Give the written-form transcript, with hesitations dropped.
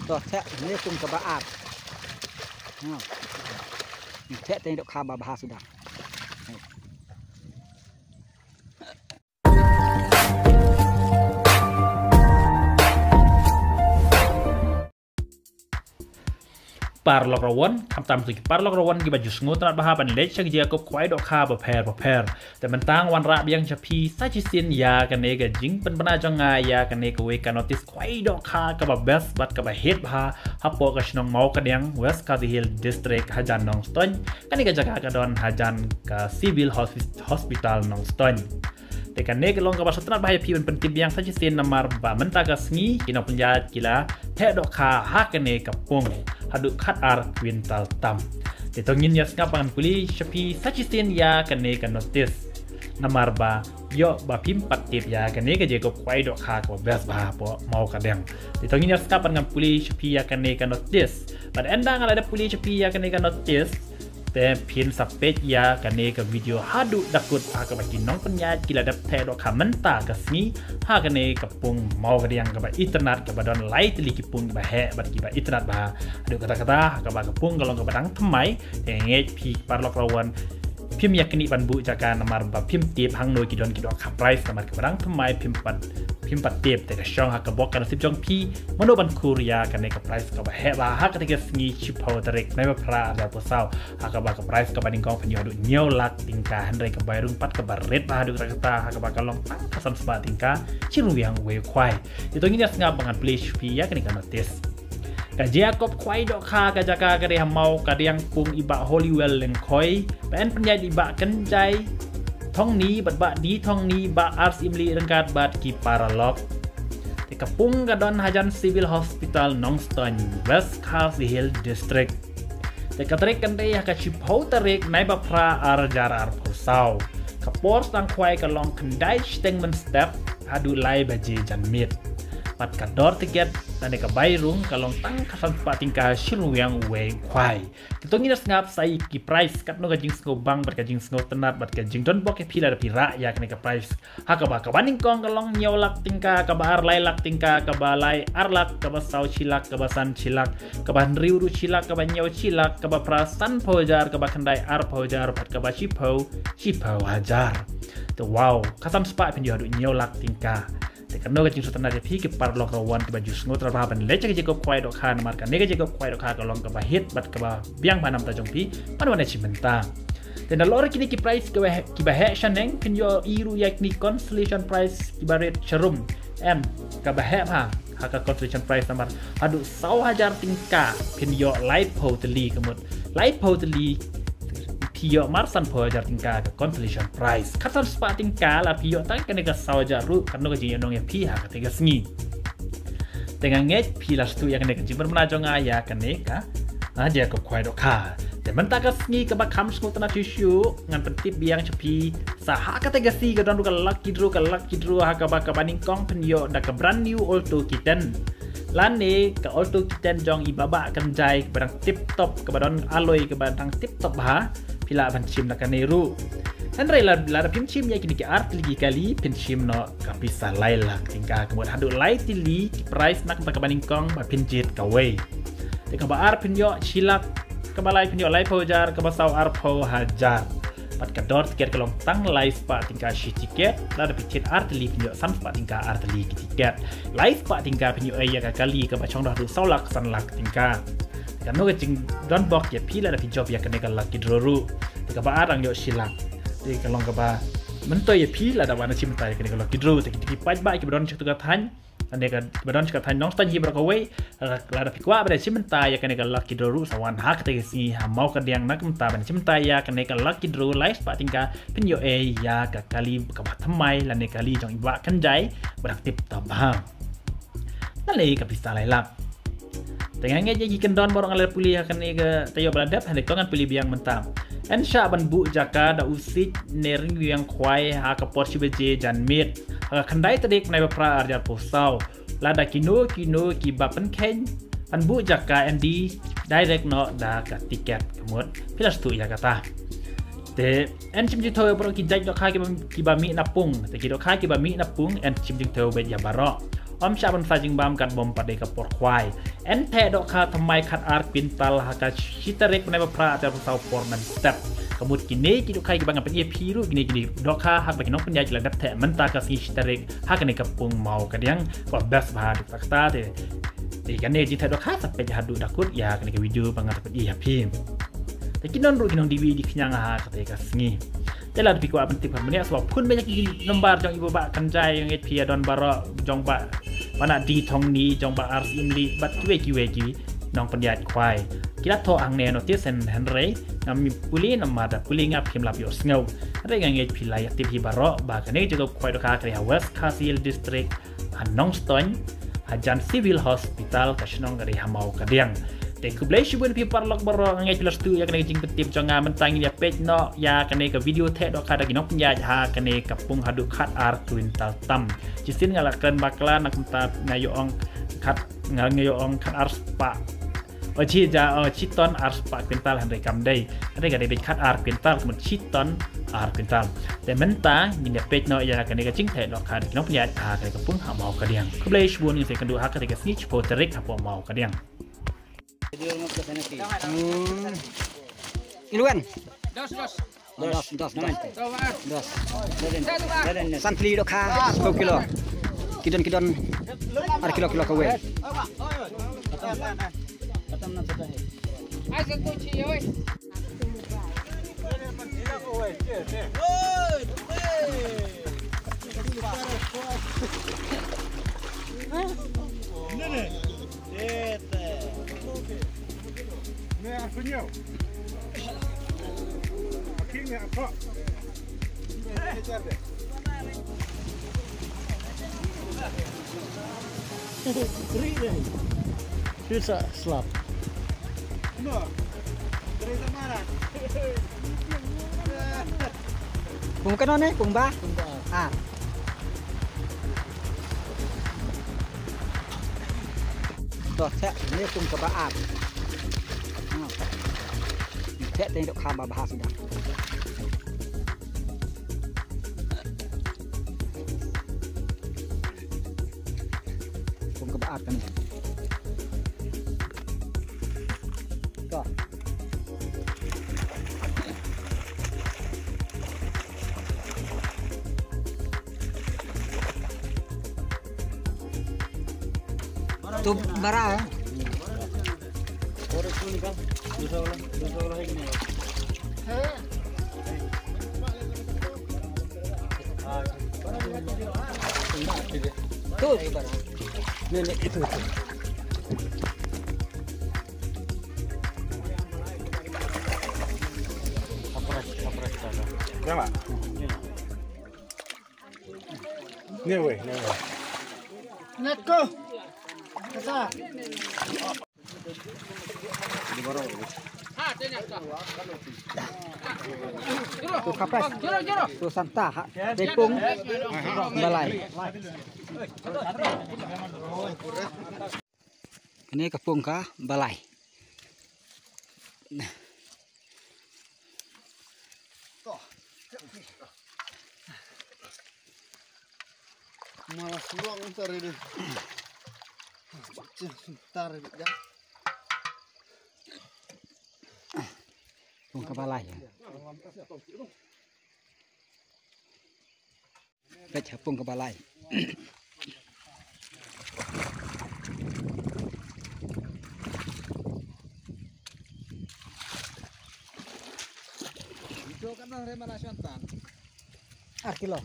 ตัวแทะนี่คุณกระบะอาดแทะเต็งดอกคาบาบาสุดา parlok rawan kam tam tu parlok rawan ki baju sngot rat baha ban lech chang dia kop kwai dok kha ba pherแต่มันตั้งวันระเบียงชะพีซาจิสินยากันเนกจิงเป็นบรรณาจงงายากันเนกเวกันนอติสควายดอกคากับเบสบัดกับเฮดบาฮับปอกชนองเมากันยังเวสคาซิฮิลดิสตริกฮัจันนองสตันกันเนกจักรกระดอนฮัจันกับซิวิลฮอสพิทอลนองสตันแต่กันเนกลงกับบัสตราบายพีเป็นติบยังซาจิสินนามารบามันตากสงีกินอปัญญากีฬาแทะดอกคาฮักกันเนกับปงฮัดุคัดอาร์ควินตัลตัมแต่ตรงนี้สกับปังปุลีชพีซาจิสินยากันเนกันนอติสnamar ba yo ba pim patip ya kan ne ke je ko kwai dok kha ko bes ba po mau ka deng ti tongi nya skapan ngam puli chapi ya kan ne kan notice but endang ala da puli chapi ya kan ne kan notice te pin sapet ya kan ne ka video hadu dakut ka ba kin nong panya kila da the dok kha menta ka sni ha kan ne ka pung mau ka deng ka ba internet ka ba don light li ki pung ba he ba ki ba internet ba adu kata-kata ka ba ka pung kalong ka ba dang thamai te nge pi parlok rawanพิมพ์ยากนิบันบุจากการนำมาแบบพิมพ์เตียบหังโนกิดอนกิดอกขับไพรส์นำมากับรังทำไมพิมพ์ปัดเตียบแต่กับช่องหักกระบอกกัน10 จองพี่มโนบันคูริยากันในกับไพรส์กับแฮบาฮักกันที่กับสงีชิพาวตะเรกในแบบพระอาจารย์ผู้สาวหักกับกับไพรส์กับบันดิงกองพันยอดุเนียวลักติงกาฮันไรกับใบรุ่งปัดกับบาร์เรดบาดูกระตาหักกับกับลองตั้งขัสันสบาติงกาชิรุยังเวควายที่ตรงนี้จะสงับบังคับเพลชพี่ยากนิกันนอติสKajia kop kwai dok kha kajaka kare hamau kadang pung iba Hollywell leng khoi pen penjai iba kenjai thong ni bat ba di thong ni ba ars imli rengkat bat ki paralog te kapung kadon hajan civil hospital Nongston West Khasi Hill district te katrek kan re ka chipau tarek nai ba pra arjar ar phosau kapor tang kwai ka long kendai stengmen step adu lai baje janmit pat kador tiket dan deka bayrung kalong tang kasan patingka shiru yang we kwai kitong ina ngap sai ki price kat no gajing sngo bang bat gajing sngo tenat bat gajing don bok pila da pira ya kene ka price hakaba ka baning kong kalong nyolak tingka ka bar lai lak tingka ka balai arlak ka ba sau chilak ka ba san chilak ka ba riu ru chilak ka ba nyaw chilak ka ba prasan pojar ka ba kandai ar pojar bat ka ba chipau hajar to wow kasam spa penjo adu nyolak tingkaแต่กันโน้ก็จริงสุดท้ายพี่กับปาร์ลอกระวันกับบาจุสงตระบาบันเล็กจะก็ควายดอกคานมากันเนก็จะก็ควายดอกคาก็ลองกับบาฮิตบัดกับบาเบี้ยงพานำตาจงพี่มันวันในชิมันตาแต่ในโลกนี้กี่ไพรส์กี่บาเฮชันเองพินโยอีรูยากนี่คอนสเลชันไพรส์กี่บาเรตชรุมกับบาเฮพาหากคอนสเลชันไพรส์namar adu 1,000 tingkatพินโยไลท์โพตลีกมุดไลท์โพตลีPio marsan pojar tingkah ke consolation prize. Kata sepak tingkah lah pio tak kena ke sawajar ru karena kejian dong ya pihak ketiga sengi. Dengan ngej pilas tu yang kena kejian bermenajong ayah kena ke aja ke kuai doka. Dan mentah ke sengi ke bakam semua tanah tisu ngan pentip biang cepi sah ketiga si ke dong ke laki dru haka baka baning kong penyo dak ke brand new auto kitten. Lane ke auto kitten jong ibaba kenjai ke barang tip top ke badon alloy ke barang tip top ha pila ban chim nak neru dan la pim chim ya kini ke art lagi kali pin chim no kapisa laila tingka kemudian hadu lai tili price nak tak banding kong ba pin jit ka way te ka ba ar pin yo chilak ka balai pin yo lai pojar ka basau ar po hajar pat ka dor tiket kalong tang lai spa tingka shi tiket la da pin art li pin yo sam spa tingka art li tiket lai spa tingka pin yo ya ka kali ka ba chong dah du saulak sanlak tingka kan no gajing don bok ya pila da job ya kene laki droru ka ba arang yo silak te kalong ka ba mento ya pila da wana chimta ya kene laki droru te ki pai ba ki badon chak tuga than ane ka badon chak than nong stan hi bra ka we la da pikwa ba chimta ya kene laki droru sawan hak te si ha mau ka diang nak mta ba chimta ya kene laki droru live pa tingka pin yo ya ka kali ka ba thamai la ne kali jong iba kan jai barak tip ta ba nale ka pista lai lap Tengah jadi kendon borong alat puli akan ega tayo beladap hendak kongan puli biang mentam. Ensha ban bu jaka da usit nering yang kwai ha ka porsi beje jan mit. Ha kandai tadek nai pra arjar posau. Lada kino ki bapen ken. Ban bu jaka ND direct no da ka tiket kemud. Pilas tu ya kata. Te en chim ji thoy bro ki jai dok ha ki ba mi napung. Te ki dok ha ki ba mi napung en chim ji thoy be ya baro. Syabon sajing bam kan bom pada kapor kwai ente dok kha thamai khat ar pintal haka chitarik menai pra atar pasau porman step kemud kini kiduk kai bang pen EP ru gini dok kha hak bagi nok penjaj la dat the menta ka si chitarik hak ne kapung mau kadiang ko best bah dik takta te di kan ne jita dok kha sampai hadu dakut ya kan ke video bangat pen EPแต่กินนอนรู้กินนอนดีวีdi kenyang ha kata ka sengi telah dipikir apa penting pemene sebab pun banyak lembar jong ibu bak kanjai yang et pia don baro jong bak mana di thong ni jong bak ars imli bat kiwe nong penjat kwai kila tho ang ne no tis sen henry ngam puli nama da puli ngap phim lap yo sngo ada yang et pilai aktif hi baro ba kan ne juga kwai do ka kria West Kasil district Hanong Ston Hajan Civil Hospital kasnong dari Hamau Kadiangแต่คือเบลชิบุนพิพัฒน์ล็อกบรองไงจุลสตูยากันเองจริงเป็นทีมจงงานมันตั้งเนี่ยเป็ดเนาะยากันเองกับวิดีโอเทปดอกคาดกินนกปัญญาหากันเองกับปุงหาดูคัดอาร์ทวินตัลตัมจิสินงาลักเกินบักลานักมตานายองคัดงานายองคัดอาร์สปะว่าชีจะชิตอนอาร์สปะเป็นตัลหันได้กำได้อะไรกันได้เป็นคัดอาร์เป็นตัลเหมือนชิตอนอาร์เป็นตัลแต่มันตายินเนี่ยเป็ดเนาะยากันเองกับจริงเทปดอกคาดกินนกปัญญาหากันกับปุงหาเมากระเดียงคือเบลชิบุนยังเสกันดูหากันกับสนิชโพเตริกหาพวกเมากระเดียงIluan. Dos. Dos. Coba. Dos. Satu, Pak. Sanfli dok kha 10 kilo. Kidon ada kilo kawe. Ayo kunci ya weh. Akhirnya apa? Bisa slap. No. Dari mana? Pung kanon eh, pung ba? Ah. Tuh, ini pung kebaat. Thế tên độc kham bà sudah. Pung kebaat kan. Tuh. Tuh bara ya. Tuh, nenek itu. Berapa? Nih weh. Netko. Kata. Di bawah. Tuh kapres. Tuh santah. Tepung. Balai. Ini kepung kah balai. Malas luang ntar ini. Ntar ya. Pung ke balai. Pecah pung ke balai. Itu kan remana santan. Kilo.